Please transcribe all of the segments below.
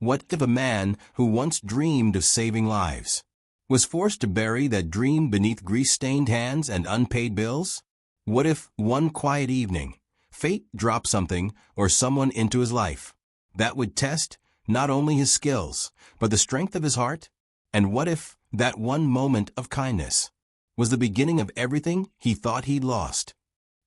What if a man who once dreamed of saving lives was forced to bury that dream beneath grease-stained hands and unpaid bills? What if one quiet evening, fate dropped something or someone into his life that would test not only his skills, but the strength of his heart? And what if that one moment of kindness was the beginning of everything he thought he'd lost?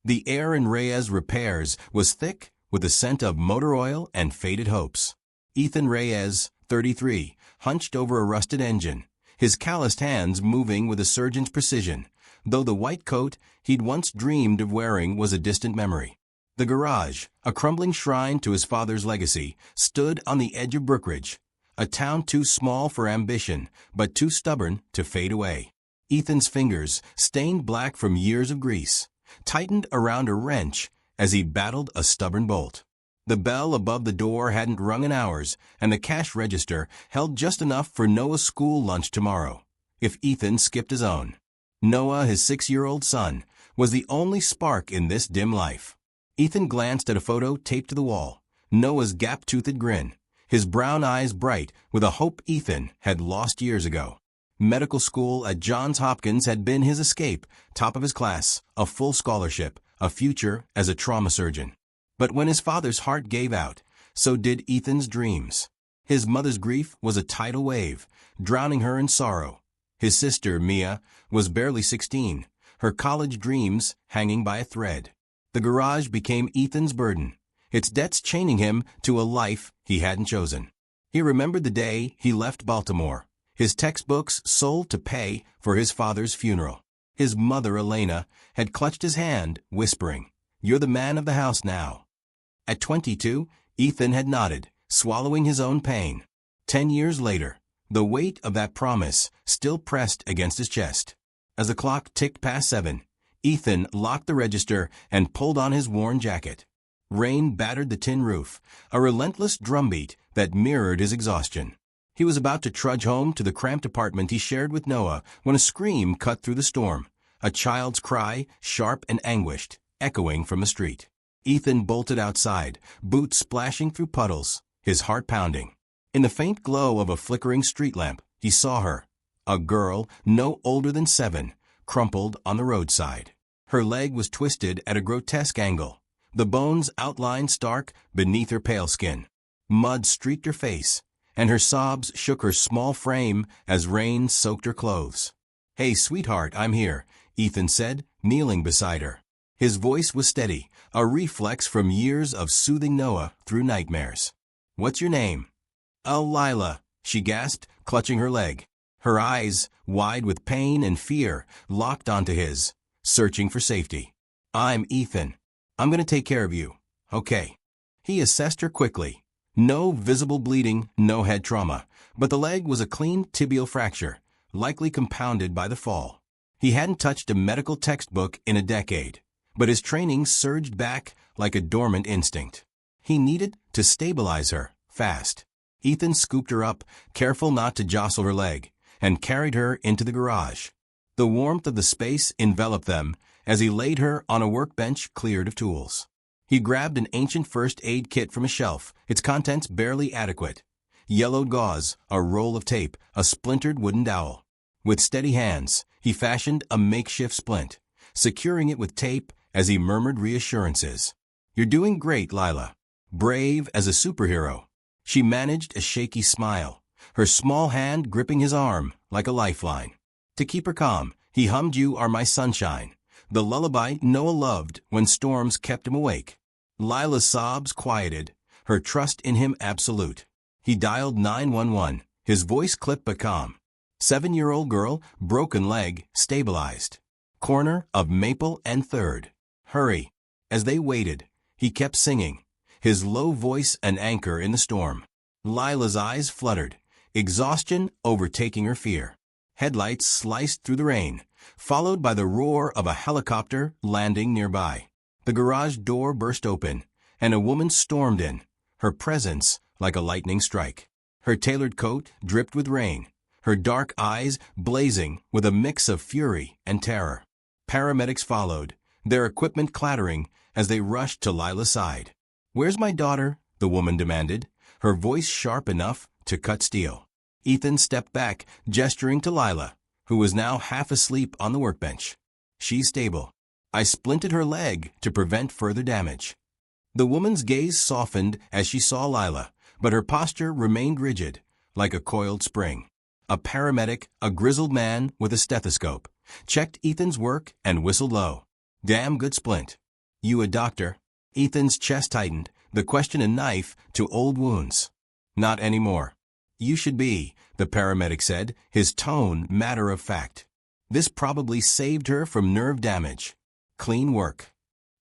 The air in Reyes Repairs was thick with the scent of motor oil and faded hopes. Ethan Reyes, 33, hunched over a rusted engine, his calloused hands moving with a surgeon's precision, though the white coat he'd once dreamed of wearing was a distant memory. The garage, a crumbling shrine to his father's legacy, stood on the edge of Brookridge, a town too small for ambition, but too stubborn to fade away. Ethan's fingers, stained black from years of grease, tightened around a wrench as he battled a stubborn bolt. The bell above the door hadn't rung in hours, and the cash register held just enough for Noah's school lunch tomorrow, if Ethan skipped his own. Noah, his 6-year-old son, was the only spark in this dim life. Ethan glanced at a photo taped to the wall, Noah's gap-toothed grin, his brown eyes bright with a hope Ethan had lost years ago. Medical school at Johns Hopkins had been his escape, top of his class, a full scholarship, a future as a trauma surgeon. But when his father's heart gave out, so did Ethan's dreams. His mother's grief was a tidal wave, drowning her in sorrow. His sister, Mia, was barely 16, her college dreams hanging by a thread. The garage became Ethan's burden, its debts chaining him to a life he hadn't chosen. He remembered the day he left Baltimore, his textbooks sold to pay for his father's funeral. His mother, Elena, had clutched his hand, whispering, "You're the man of the house now." At 22, Ethan had nodded, swallowing his own pain. 10 years later, the weight of that promise still pressed against his chest. As the clock ticked past 7, Ethan locked the register and pulled on his worn jacket. Rain battered the tin roof, a relentless drumbeat that mirrored his exhaustion. He was about to trudge home to the cramped apartment he shared with Noah when a scream cut through the storm, a child's cry, sharp and anguished, echoing from the street. Ethan bolted outside, boots splashing through puddles, his heart pounding. In the faint glow of a flickering street lamp, he saw her, a girl no older than 7, crumpled on the roadside. Her leg was twisted at a grotesque angle, the bones outlined stark beneath her pale skin. Mud streaked her face, and her sobs shook her small frame as rain soaked her clothes. "Hey, sweetheart, I'm here," Ethan said, kneeling beside her. His voice was steady, a reflex from years of soothing Noah through nightmares. "What's your name?" "Oh, Lila," she gasped, clutching her leg. Her eyes, wide with pain and fear, locked onto his, searching for safety. "I'm Ethan. I'm going to take care of you, okay?" He assessed her quickly. No visible bleeding, no head trauma, but the leg was a clean tibial fracture, likely compounded by the fall. He hadn't touched a medical textbook in a decade, but his training surged back like a dormant instinct. He needed to stabilize her, fast. Ethan scooped her up, careful not to jostle her leg, and carried her into the garage. The warmth of the space enveloped them as he laid her on a workbench cleared of tools. He grabbed an ancient first aid kit from a shelf, its contents barely adequate. Yellowed gauze, a roll of tape, a splintered wooden dowel. With steady hands, he fashioned a makeshift splint, securing it with tape as he murmured reassurances. "You're doing great, Lila. Brave as a superhero." She managed a shaky smile, her small hand gripping his arm like a lifeline. To keep her calm, he hummed "You Are My Sunshine," the lullaby Noah loved when storms kept him awake. Lila's sobs quieted, her trust in him absolute. He dialed 911, his voice clipped but calm. 7-year-old girl, broken leg, stabilized. Corner of Maple and 3rd. "Hurry." As they waited, he kept singing, his low voice an anchor in the storm. Lila's eyes fluttered, exhaustion overtaking her fear. Headlights sliced through the rain, followed by the roar of a helicopter landing nearby. The garage door burst open, and a woman stormed in, her presence like a lightning strike. Her tailored coat dripped with rain, her dark eyes blazing with a mix of fury and terror. Paramedics followed, their equipment clattering as they rushed to Lila's side. "Where's my daughter?" the woman demanded, her voice sharp enough to cut steel. Ethan stepped back, gesturing to Lila, who was now half asleep on the workbench. She's stable. I splinted her leg to prevent further damage. The woman's gaze softened as she saw Lila, but her posture remained rigid, like a coiled spring. A paramedic, a grizzled man with a stethoscope, checked Ethan's work and whistled low. Damn good splint. You a doctor? Ethan's chest tightened, the question a knife to old wounds. Not anymore. You should be, the paramedic said, his tone matter of fact. This probably saved her from nerve damage. Clean work.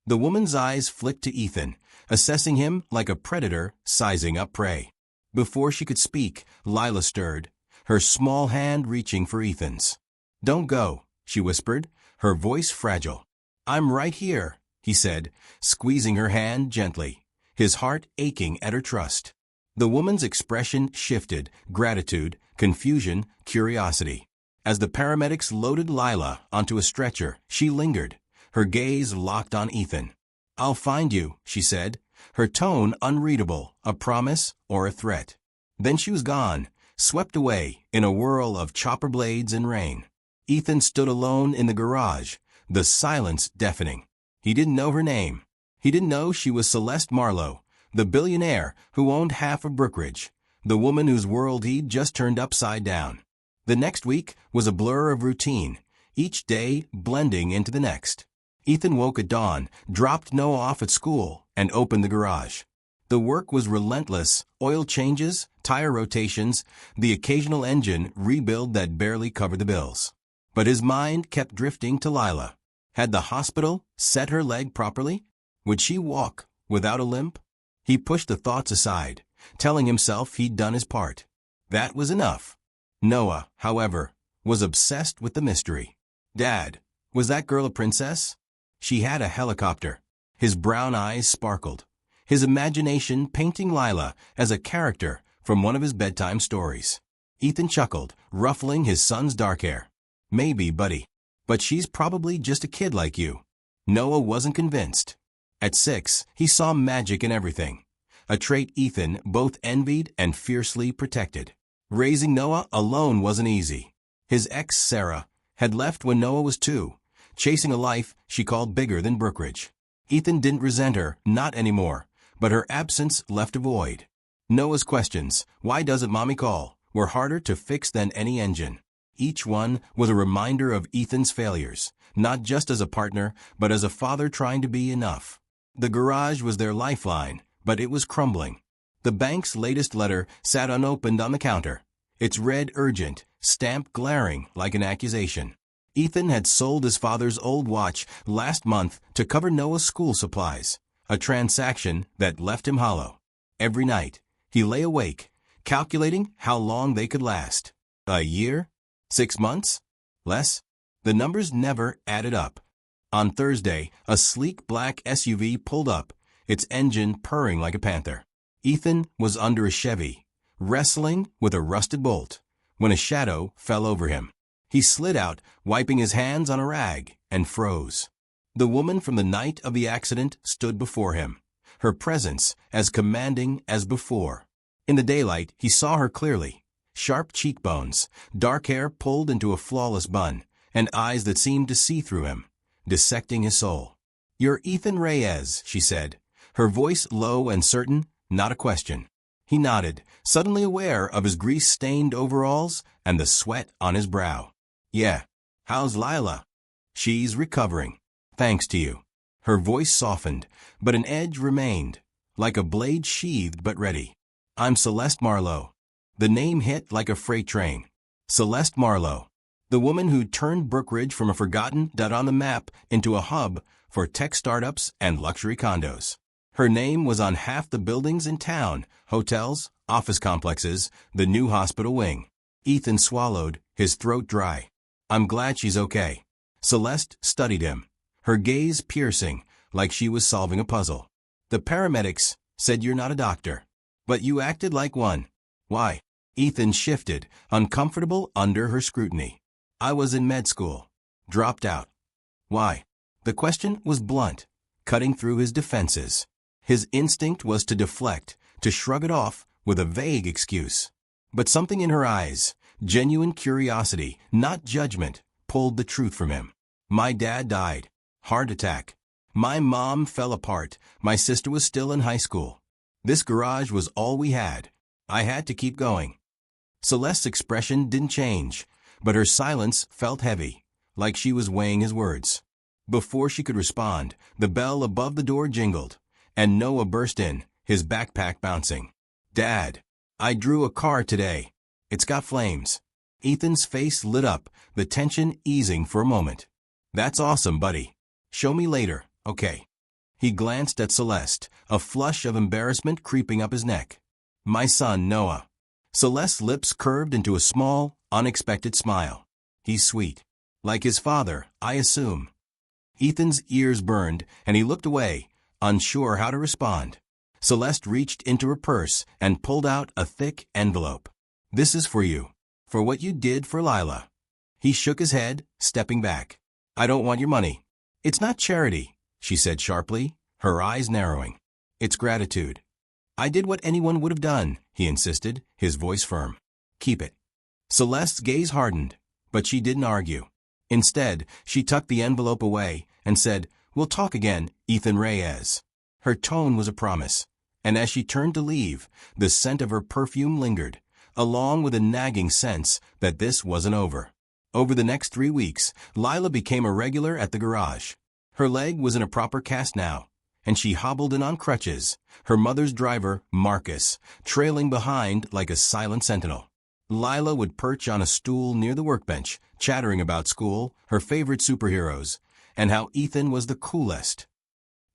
The woman's eyes flicked to Ethan, assessing him like a predator sizing up prey. Before she could speak, Lila stirred, her small hand reaching for Ethan's. Don't go, she whispered, her voice fragile. I'm right here, he said, squeezing her hand gently, his heart aching at her trust. The woman's expression shifted, gratitude, confusion, curiosity. As the paramedics loaded Lila onto a stretcher, she lingered, her gaze locked on Ethan. I'll find you, she said, her tone unreadable, a promise or a threat. Then she was gone, swept away in a whirl of chopper blades and rain. Ethan stood alone in the garage, the silence deafening. He didn't know her name. He didn't know she was Celeste Marlowe, the billionaire who owned half of Brookridge, the woman whose world he'd just turned upside down. The next week was a blur of routine, each day blending into the next. Ethan woke at dawn, dropped Noah off at school, and opened the garage. The work was relentless, oil changes, tire rotations, the occasional engine rebuild that barely covered the bills. But his mind kept drifting to Lila. Had the hospital set her leg properly? Would she walk without a limp? He pushed the thoughts aside, telling himself he'd done his part. That was enough. Noah, however, was obsessed with the mystery. Dad, was that girl a princess? She had a helicopter. His brown eyes sparkled, his imagination painting Lila as a character from one of his bedtime stories. Ethan chuckled, ruffling his son's dark hair. Maybe, buddy. But she's probably just a kid like you. Noah wasn't convinced. At 6, he saw magic in everything, a trait Ethan both envied and fiercely protected. Raising Noah alone wasn't easy. His ex, Sarah, had left when Noah was 2, chasing a life she called bigger than Brookridge. Ethan didn't resent her, not anymore, but her absence left a void. Noah's questions, why doesn't mommy call, were harder to fix than any engine. Each one was a reminder of Ethan's failures, not just as a partner, but as a father trying to be enough. The garage was their lifeline, but it was crumbling. The bank's latest letter sat unopened on the counter, its red urgent, stamp glaring like an accusation. Ethan had sold his father's old watch last month to cover Noah's school supplies, a transaction that left him hollow. Every night, he lay awake, calculating how long they could last. A year? 6 months? Less? The numbers never added up. On Thursday, a sleek black SUV pulled up, its engine purring like a panther. Ethan was under a Chevy, wrestling with a rusted bolt, when a shadow fell over him. He slid out, wiping his hands on a rag, and froze. The woman from the night of the accident stood before him, her presence as commanding as before. In the daylight, he saw her clearly. Sharp cheekbones, dark hair pulled into a flawless bun, and eyes that seemed to see through him, dissecting his soul. You're Ethan Reyes, she said, her voice low and certain, not a question. He nodded, suddenly aware of his grease-stained overalls and the sweat on his brow. Yeah. How's Lila? She's recovering. Thanks to you. Her voice softened, but an edge remained, like a blade sheathed but ready. I'm Celeste Marlowe. The name hit like a freight train. Celeste Marlowe, the woman who turned Brookridge from a forgotten dot on the map into a hub for tech startups and luxury condos. Her name was on half the buildings in town, hotels, office complexes, the new hospital wing. Ethan swallowed, his throat dry. I'm glad she's okay. Celeste studied him, her gaze piercing, like she was solving a puzzle. The paramedics said you're not a doctor, but you acted like one. Why? Ethan shifted, uncomfortable under her scrutiny. I was in med school. Dropped out. Why? The question was blunt, cutting through his defenses. His instinct was to deflect, to shrug it off with a vague excuse. But something in her eyes, genuine curiosity, not judgment, pulled the truth from him. My dad died. Heart attack. My mom fell apart. My sister was still in high school. This garage was all we had. I had to keep going. Celeste's expression didn't change, but her silence felt heavy, like she was weighing his words. Before she could respond, the bell above the door jingled, and Noah burst in, his backpack bouncing. Dad, I drew a car today. It's got flames. Ethan's face lit up, the tension easing for a moment. That's awesome, buddy. Show me later, okay? He glanced at Celeste, a flush of embarrassment creeping up his neck. My son, Noah. Celeste's lips curved into a small, unexpected smile. He's sweet. Like his father, I assume. Ethan's ears burned, and he looked away, unsure how to respond. Celeste reached into her purse and pulled out a thick envelope. This is for you. For what you did for Lila. He shook his head, stepping back. I don't want your money. It's not charity, she said sharply, her eyes narrowing. It's gratitude. I did what anyone would have done, he insisted, his voice firm. Keep it. Celeste's gaze hardened, but she didn't argue. Instead, she tucked the envelope away and said, We'll talk again, Ethan Reyes. Her tone was a promise, and as she turned to leave, the scent of her perfume lingered, along with a nagging sense that this wasn't over. Over the next 3 weeks, Lila became a regular at the garage. Her leg was in a proper cast now, and she hobbled in on crutches, her mother's driver, Marcus, trailing behind like a silent sentinel. Lila would perch on a stool near the workbench, chattering about school, her favorite superheroes, and how Ethan was the coolest.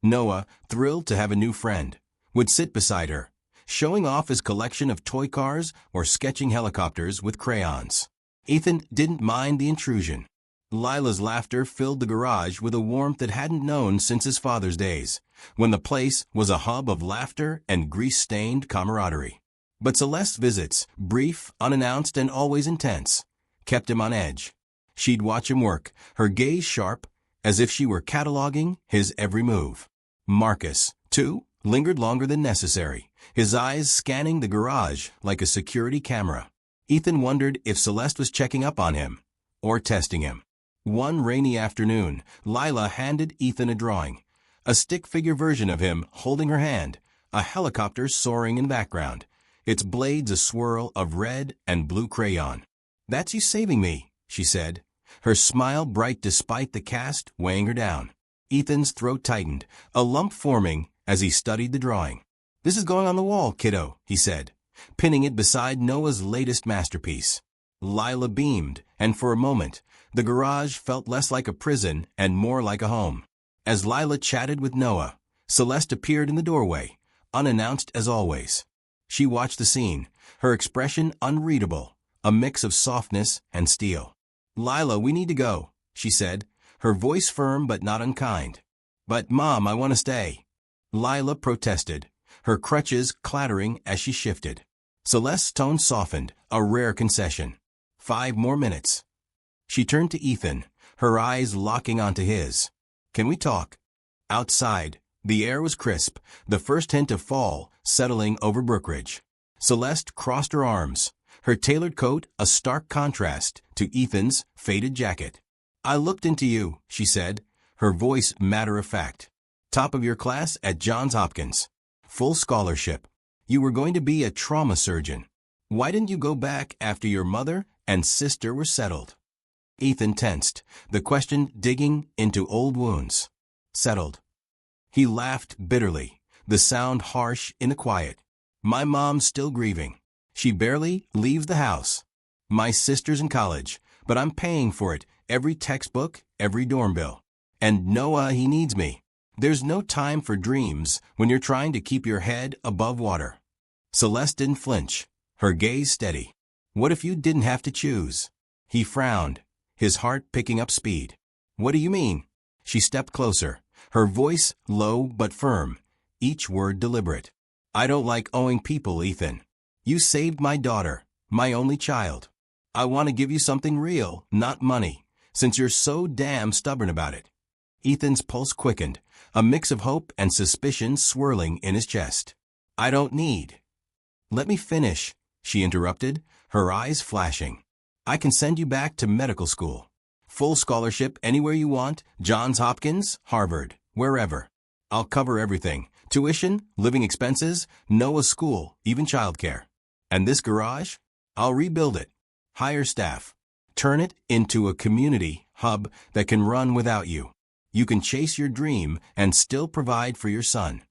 Noah, thrilled to have a new friend, would sit beside her, showing off his collection of toy cars or sketching helicopters with crayons. Ethan didn't mind the intrusion. Lila's laughter filled the garage with a warmth it hadn't known since his father's days, when the place was a hub of laughter and grease-stained camaraderie. But Celeste's visits, brief, unannounced, and always intense, kept him on edge. She'd watch him work, her gaze sharp, as if she were cataloging his every move. Marcus, too, lingered longer than necessary, his eyes scanning the garage like a security camera. Ethan wondered if Celeste was checking up on him, or testing him. One rainy afternoon, Lila handed Ethan a drawing, a stick-figure version of him holding her hand, a helicopter soaring in the background, its blades a swirl of red and blue crayon. That's you saving me, she said, her smile bright despite the cast weighing her down. Ethan's throat tightened, a lump forming as he studied the drawing. This is going on the wall, kiddo, he said, pinning it beside Noah's latest masterpiece. Lila beamed, and for a moment, the garage felt less like a prison and more like a home. As Lila chatted with Noah, Celeste appeared in the doorway, unannounced as always. She watched the scene, her expression unreadable, a mix of softness and steel. Lila, we need to go, she said, her voice firm but not unkind. But, Mom, I want to stay. Lila protested, her crutches clattering as she shifted. Celeste's tone softened, a rare concession. 5 more minutes. She turned to Ethan, her eyes locking onto his. Can we talk? Outside, the air was crisp, the first hint of fall settling over Brookridge. Celeste crossed her arms, her tailored coat a stark contrast to Ethan's faded jacket. I looked into you, she said, her voice matter-of-fact. Top of your class at Johns Hopkins. Full scholarship. You were going to be a trauma surgeon. Why didn't you go back after your mother and sister were settled? Ethan tensed, the question digging into old wounds. Settled. He laughed bitterly, the sound harsh in the quiet. My mom's still grieving. She barely leaves the house. My sister's in college, but I'm paying for it, every textbook, every dorm bill. And Noah, he needs me. There's no time for dreams when you're trying to keep your head above water. Celeste didn't flinch, her gaze steady. What if you didn't have to choose? He frowned, his heart picking up speed. What do you mean? She stepped closer, her voice low but firm, each word deliberate. I don't like owing people, Ethan. You saved my daughter, my only child. I want to give you something real, not money, since you're so damn stubborn about it. Ethan's pulse quickened, a mix of hope and suspicion swirling in his chest. I don't need Let me finish, she interrupted, her eyes flashing. I can send you back to medical school. Full scholarship anywhere you want, Johns Hopkins, Harvard, wherever. I'll cover everything. Tuition, living expenses, Noah's school, even childcare. And this garage? I'll rebuild it. Hire staff. Turn it into a community hub that can run without you. You can chase your dream and still provide for your son.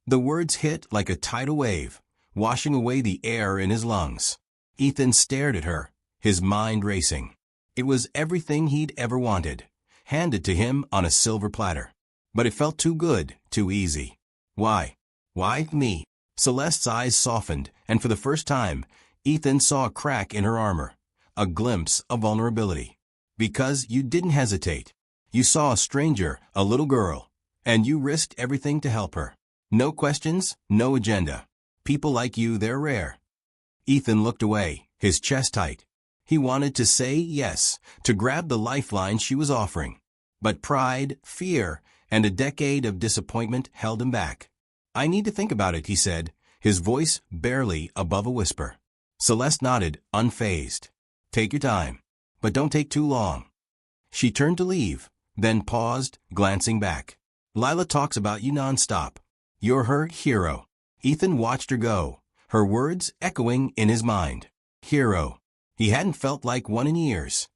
The words hit like a tidal wave, washing away the air in his lungs. Ethan stared at her, his mind racing. It was everything he'd ever wanted, handed to him on a silver platter. But it felt too good, too easy. Why? Why me? Celeste's eyes softened, and for the first time, Ethan saw a crack in her armor, a glimpse of vulnerability. Because you didn't hesitate. You saw a stranger, a little girl, and you risked everything to help her. No questions, no agenda. People like you, they're rare. Ethan looked away, his chest tight. He wanted to say yes, to grab the lifeline she was offering. But pride, fear, and a decade of disappointment held him back. I need to think about it, he said, his voice barely above a whisper. Celeste nodded, unfazed. Take your time, but don't take too long. She turned to leave, then paused, glancing back. Lila talks about you nonstop. You're her hero. Ethan watched her go, her words echoing in his mind. Hero. He hadn't felt like one in years.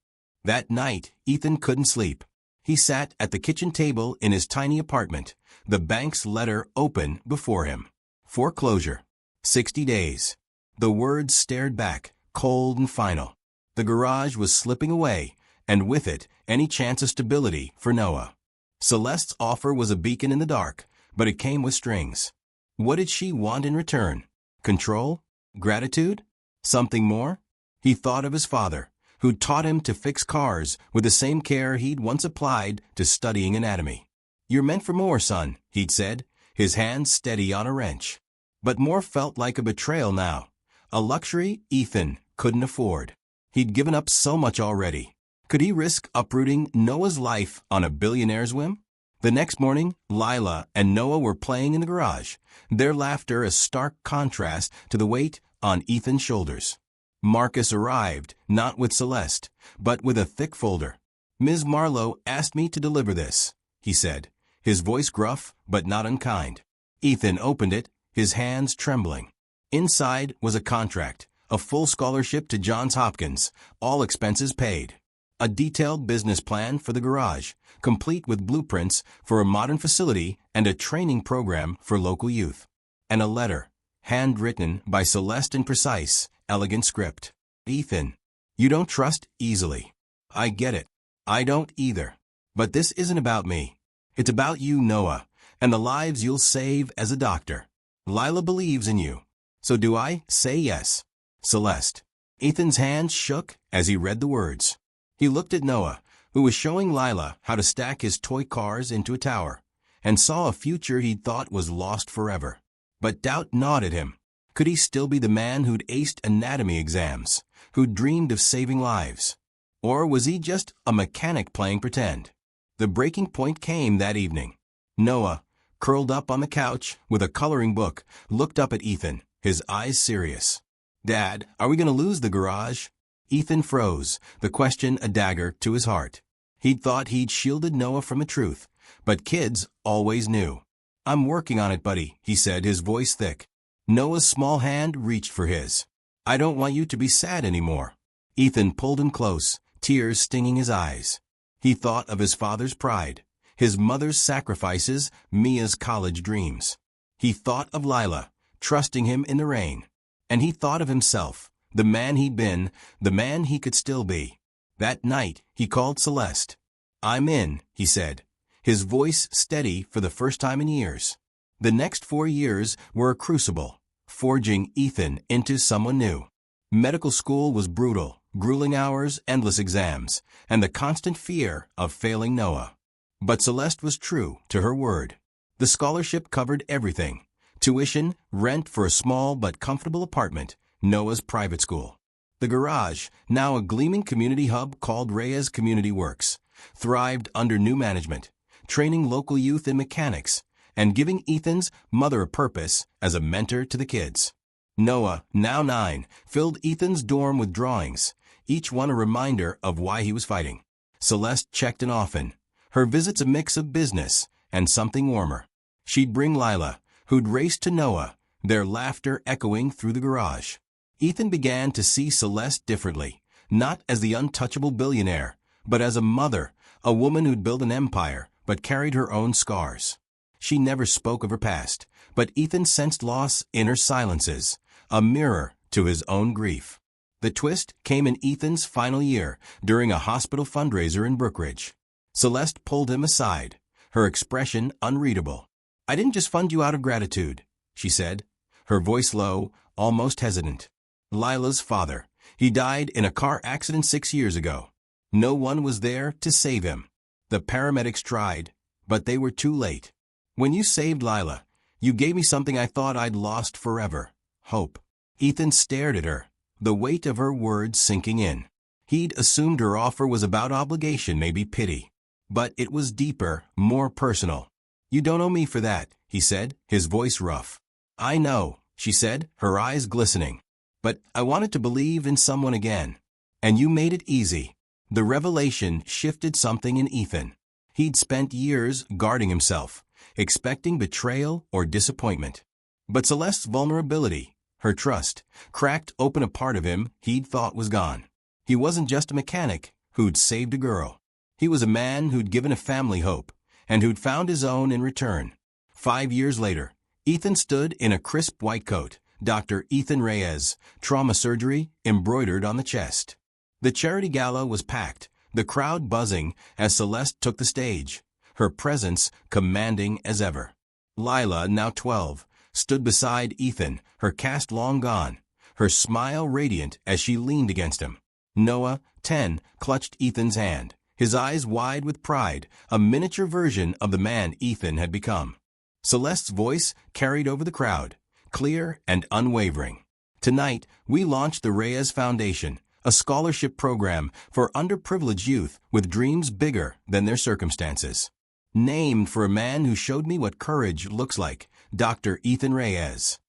That night, Ethan couldn't sleep. He sat at the kitchen table in his tiny apartment, the bank's letter open before him. Foreclosure. 60 days. The words stared back, cold and final. The garage was slipping away, and with it, any chance of stability for Noah. Celeste's offer was a beacon in the dark, but it came with strings. What did she want in return? Control? Gratitude? Something more? He thought of his father, who'd taught him to fix cars with the same care he'd once applied to studying anatomy. You're meant for more, son, he'd said, his hand steady on a wrench. But more felt like a betrayal now, a luxury Ethan couldn't afford. He'd given up so much already. Could he risk uprooting Noah's life on a billionaire's whim? The next morning, Lila and Noah were playing in the garage, their laughter a stark contrast to the weight on Ethan's shoulders. Marcus arrived, not with Celeste, but with a thick folder. Ms. Marlowe asked me to deliver this, he said, his voice gruff but not unkind. Ethan opened it, his hands trembling. Inside was a contract, a full scholarship to Johns Hopkins, all expenses paid. A detailed business plan for the garage, complete with blueprints for a modern facility and a training program for local youth. And a letter, handwritten by Celeste in precise, elegant script. Ethan, you don't trust easily. I get it. I don't either. But this isn't about me. It's about you, Noah, and the lives you'll save as a doctor. Lila believes in you. So do I say yes? Celeste. Ethan's hands shook as he read the words. He looked at Noah, who was showing Lila how to stack his toy cars into a tower, and saw a future he'd thought was lost forever. But doubt gnawed at him. Could he still be the man who'd aced anatomy exams, who'd dreamed of saving lives? Or was he just a mechanic playing pretend? The breaking point came that evening. Noah, curled up on the couch with a coloring book, looked up at Ethan, his eyes serious. Dad, are we going to lose the garage? Ethan froze, the question a dagger to his heart. He'd thought he'd shielded Noah from the truth, but kids always knew. I'm working on it, buddy, he said, his voice thick. Noah's small hand reached for his. I don't want you to be sad anymore. Ethan pulled him close, tears stinging his eyes. He thought of his father's pride, his mother's sacrifices, Mia's college dreams. He thought of Lila, trusting him in the rain. And he thought of himself, the man he'd been, the man he could still be. That night, he called Celeste. I'm in, he said, his voice steady for the first time in years. The next 4 years were a crucible, forging Ethan into someone new. Medical school was brutal, grueling hours, endless exams, and the constant fear of failing Noah. But Celeste was true to her word. The scholarship covered everything. Tuition, rent for a small but comfortable apartment, Noah's private school. The garage, now a gleaming community hub called Reyes Community Works, thrived under new management, training local youth in mechanics, and giving Ethan's mother a purpose as a mentor to the kids. Noah, now 9, filled Ethan's dorm with drawings, each one a reminder of why he was fighting. Celeste checked in often, her visits a mix of business and something warmer. She'd bring Lila, who'd raced to Noah, their laughter echoing through the garage. Ethan began to see Celeste differently, not as the untouchable billionaire, but as a mother, a woman who'd built an empire but carried her own scars. She never spoke of her past, but Ethan sensed loss in her silences, a mirror to his own grief. The twist came in Ethan's final year, during a hospital fundraiser in Brookridge. Celeste pulled him aside, her expression unreadable. "I didn't just fund you out of gratitude," she said, her voice low, almost hesitant. "Lila's father. He died in a car accident 6 years ago. No one was there to save him. The paramedics tried, but they were too late. When you saved Lila, you gave me something I thought I'd lost forever. Hope." Ethan stared at her, the weight of her words sinking in. He'd assumed her offer was about obligation, maybe pity. But it was deeper, more personal. "You don't owe me for that," he said, his voice rough. "I know," she said, her eyes glistening. "But I wanted to believe in someone again. And you made it easy." The revelation shifted something in Ethan. He'd spent years guarding himself, expecting betrayal or disappointment. But Celeste's vulnerability, her trust, cracked open a part of him he'd thought was gone. He wasn't just a mechanic who'd saved a girl. He was a man who'd given a family hope, and who'd found his own in return. 5 years later, Ethan stood in a crisp white coat, Dr. Ethan Reyes, trauma surgery embroidered on the chest. The charity gala was packed, the crowd buzzing as Celeste took the stage, her presence commanding as ever. Lila, now 12, stood beside Ethan, her cast long gone, her smile radiant as she leaned against him. Noah, 10, clutched Ethan's hand, his eyes wide with pride, a miniature version of the man Ethan had become. Celeste's voice carried over the crowd, clear and unwavering. "Tonight, we launched the Reyes Foundation, a scholarship program for underprivileged youth with dreams bigger than their circumstances. Named for a man who showed me what courage looks like, Dr. Ethan Reyes."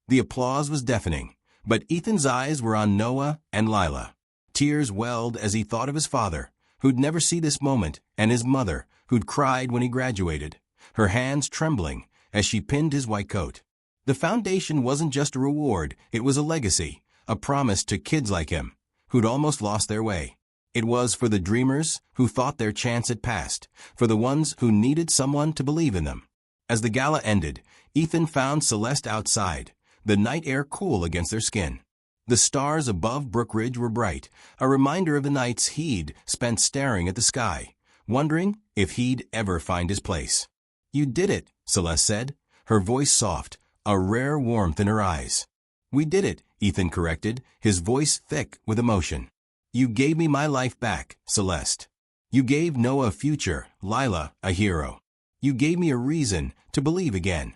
The applause was deafening, but Ethan's eyes were on Noah and Lila. Tears welled as he thought of his father, who'd never see this moment, and his mother, who'd cried when he graduated, her hands trembling as she pinned his white coat. The foundation wasn't just a reward, it was a legacy, a promise to kids like him, who'd almost lost their way. It was for the dreamers who thought their chance had passed, for the ones who needed someone to believe in them. As the gala ended, Ethan found Celeste outside, the night air cool against their skin. The stars above Brookridge were bright, a reminder of the nights he'd spent staring at the sky, wondering if he'd ever find his place. "You did it," Celeste said, her voice soft, a rare warmth in her eyes. "We did it," Ethan corrected, his voice thick with emotion. "You gave me my life back, Celeste. You gave Noah a future, Lila a hero. You gave me a reason to believe again."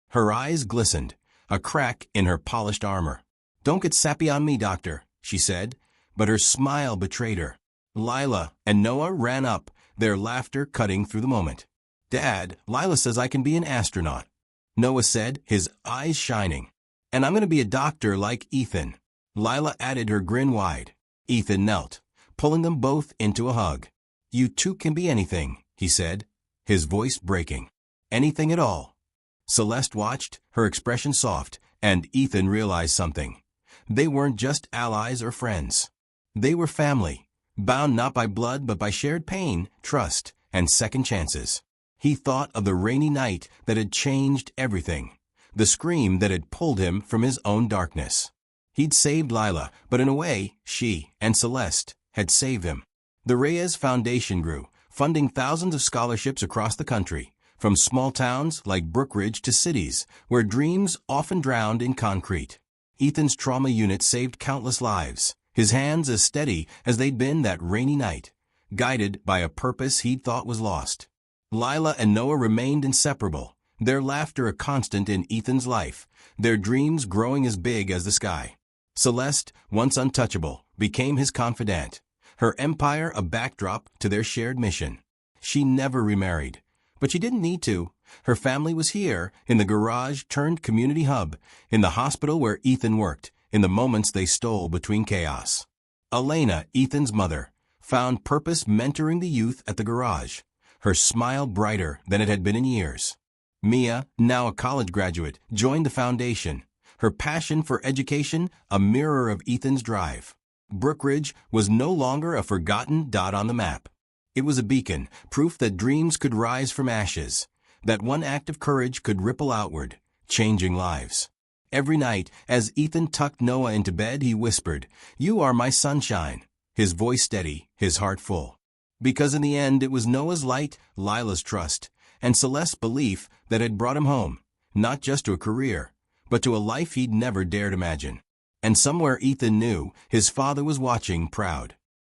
Her eyes glistened, a crack in her polished armor. "Don't get sappy on me, doctor," she said, but her smile betrayed her. Lila and Noah ran up, their laughter cutting through the moment. "Dad, Lila says I can be an astronaut," Noah said, his eyes shining. "And I'm going to be a doctor like Ethan." Lila added, her grin wide. Ethan knelt, pulling them both into a hug. "You two can be anything," he said, his voice breaking. "Anything at all." Celeste watched, her expression soft, and Ethan realized something. They weren't just allies or friends. They were family, bound not by blood but by shared pain, trust, and second chances. He thought of the rainy night that had changed everything, the scream that had pulled him from his own darkness. He'd saved Lila, but in a way, she and Celeste had saved him. The Reyes Foundation grew, funding thousands of scholarships across the country, from small towns like Brookridge to cities where dreams often drowned in concrete. Ethan's trauma unit saved countless lives, his hands as steady as they'd been that rainy night, guided by a purpose he'd thought was lost. Lila and Noah remained inseparable, their laughter a constant in Ethan's life, their dreams growing as big as the sky. Celeste, once untouchable, became his confidant, her empire a backdrop to their shared mission. She never remarried, but she didn't need to. Her family was here, in the garage turned community hub, in the hospital where Ethan worked, in the moments they stole between chaos. Elena, Ethan's mother, found purpose mentoring the youth at the garage, her smile brighter than it had been in years. Mia, now a college graduate, joined the foundation, her passion for education a mirror of Ethan's drive. Brookridge was no longer a forgotten dot on the map. It was a beacon, proof that dreams could rise from ashes, that one act of courage could ripple outward, changing lives. Every night, as Ethan tucked Noah into bed, he whispered, "You are my sunshine," his voice steady, his heart full. Because in the end, it was Noah's light, Lila's trust, and Celeste's belief that had brought him home, not just to a career, but to a life he'd never dared imagine. And somewhere Ethan knew his father was watching, proud.